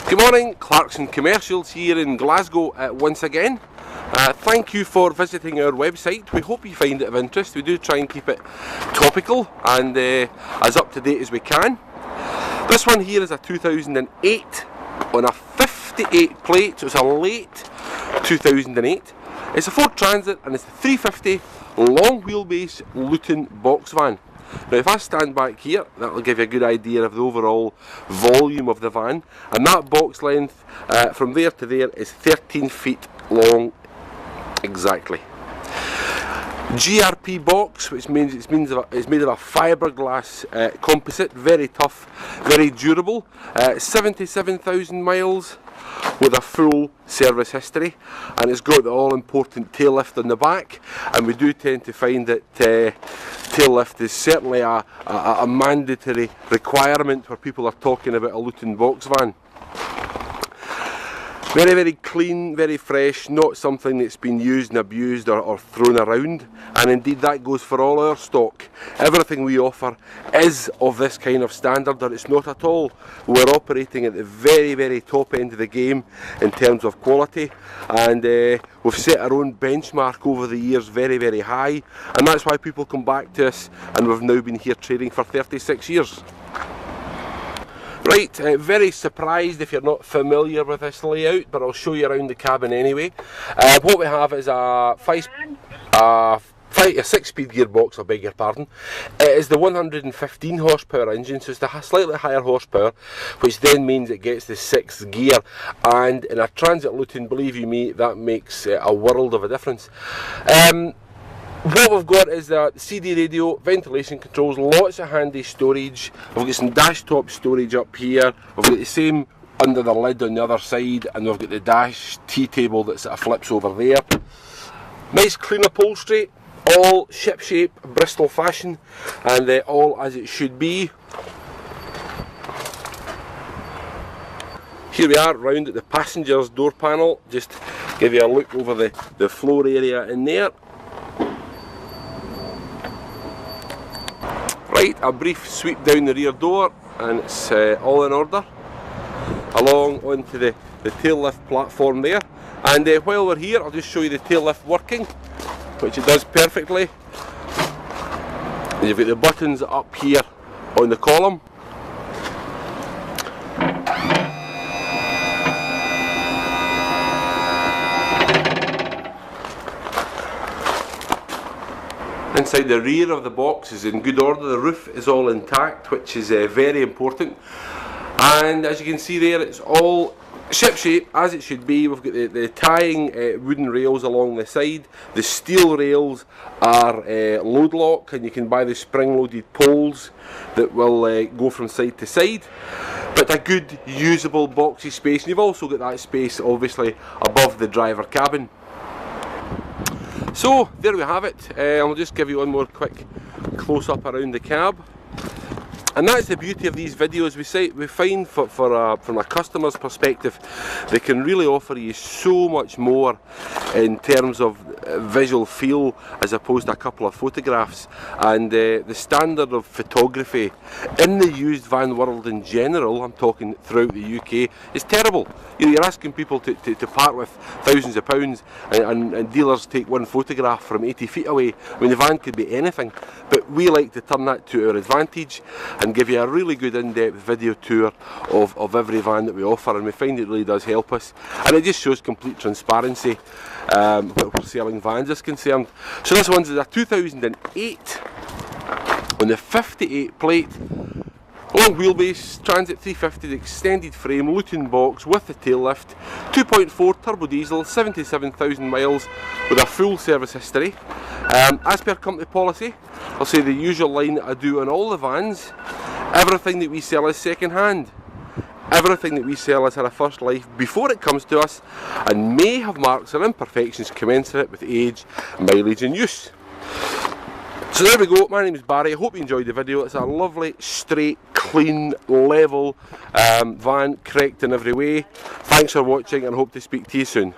Good morning, Clarkson Commercials here in Glasgow once again. Thank you for visiting our website. We hope you find it of interest. We do try and keep it topical and as up to date as we can. This one here is a 2008 on a 58 plate, so it's a late 2008. It's a Ford Transit and it's a 350 long wheelbase Luton box van. Now if I stand back here, that will give you a good idea of the overall volume of the van, and that box length from there to there is 13 feet long exactly. GRP box, which means it's made of a fiberglass composite, very tough, very durable, 77,000 miles with a full service history, and it's got the all important tail lift on the back, and we do tend to find that tail lift is certainly a mandatory requirement where people are talking about a Luton box van. Very, very clean, very fresh, not something that's been used and abused or thrown around, and indeed that goes for all our stock. Everything we offer is of this kind of standard, or it's not at all. We're operating at the very, very top end of the game in terms of quality, and we've set our own benchmark over the years very, very high, and that's why people come back to us, and we've now been here trading for 36 years. Right, very surprised if you're not familiar with this layout, but I'll show you around the cabin anyway. What we have is a 6-speed gearbox, I beg your pardon. It is the 115 horsepower engine, so it's the slightly higher horsepower, which then means it gets the 6th gear, and in a Transit Luton, believe you me, that makes a world of a difference. What we've got is a CD radio, ventilation controls, lots of handy storage. We've got some dash top storage up here. We've got the same under the lid on the other side, and we've got the dash tea table that sort of flips over there. Nice clean upholstery, all ship shape, Bristol fashion, and all as it should be. Here we are round at the passenger's door panel, just give you a look over the floor area in there. Right, a brief sweep down the rear door, and it's all in order. Along onto the tail lift platform there, and while we're here I'll just show you the tail lift working, which it does perfectly. And you've got the buttons up here on the column. Inside the rear of the box is in good order. The roof is all intact, which is very important, and as you can see there, it's all ship shape as it should be. We've got the tying wooden rails along the side. The steel rails are load lock, and you can buy the spring loaded poles that will go from side to side, but a good usable boxy space, and you've also got that space obviously above the driver cabin. So there we have it. I'll just give you one more quick close up around the cab. And that's the beauty of these videos. We find from a customer's perspective, they can really offer you so much more in terms of visual feel as opposed to a couple of photographs. And the standard of photography in the used van world in general, I'm talking throughout the UK, is terrible. You know, you're asking people to part with thousands of pounds, and dealers take one photograph from 80 feet away. I mean, the van could be anything, but we like to turn that to our advantage and give you a really good in-depth video tour of every van that we offer, and we find it really does help us, and it just shows complete transparency where we're selling vans is concerned. So this one's a 2008 on the 58 plate, long wheelbase, Transit 350, the extended frame, Luton box with the tail lift, 2.4 turbo diesel, 77,000 miles with a full service history. As per company policy, I'll say the usual line that I do on all the vans: everything that we sell is second hand. Everything that we sell has had a first life before it comes to us, and may have marks and imperfections commensurate with age, mileage and use. So there we go, my name is Barry, I hope you enjoyed the video. It's a lovely, straight, clean, level van, correct in every way. Thanks for watching, and hope to speak to you soon.